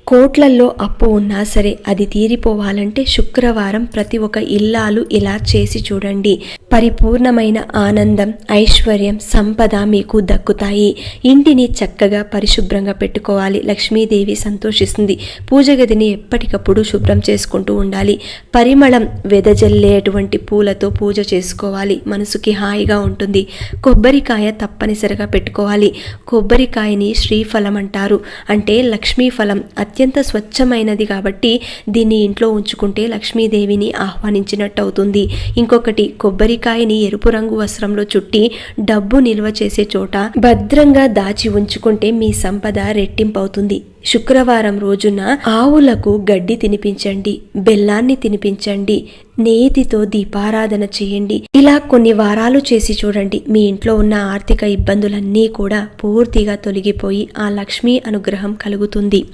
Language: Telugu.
కోట్లల్లో అప్పు ఉన్నా సరే అది తీరిపోవాలంటే శుక్రవారం ప్రతి ఒక్క ఇల్లాలు ఇలా చేసి చూడండి. పరిపూర్ణమైన ఆనందం, ఐశ్వర్యం, సంపద మీకు దక్కుతాయి. ఇంటిని చక్కగా పరిశుభ్రంగా పెట్టుకోవాలి. లక్ష్మీదేవి సంతోషిస్తుంది. పూజ గదిని ఎప్పటికప్పుడు శుభ్రం చేసుకుంటూ ఉండాలి. పరిమళం వెదజల్లేటువంటి పూలతో పూజ చేసుకోవాలి. మనసుకి హాయిగా ఉంటుంది. కొబ్బరికాయ తప్పనిసరిగా పెట్టుకోవాలి. కొబ్బరికాయని శ్రీఫలం అంటారు. అంటే లక్ష్మీ ఫలం. అత్యంత స్వచ్ఛమైనది కాబట్టి దీన్ని ఇంట్లో ఉంచుకుంటే లక్ష్మీదేవిని ఆహ్వానించినట్టు అవుతుంది. ఇంకొకటి, కొబ్బరికాయని ఎరుపు రంగు వస్త్రంలో చుట్టి డబ్బు నిల్వ చేసే చోట భద్రంగా దాచి ఉంచుకుంటే మీ సంపద రెట్టింపవుతుంది. శుక్రవారం రోజున ఆవులకు గడ్డి తినిపించండి, బెల్లాన్ని తినిపించండి, నేతితో దీపారాధన చేయండి. ఇలా కొన్ని వారాలు చేసి చూడండి. మీ ఇంట్లో ఉన్న ఆర్థిక ఇబ్బందులన్నీ కూడా పూర్తిగా తొలగిపోయి ఆ లక్ష్మీ అనుగ్రహం కలుగుతుంది.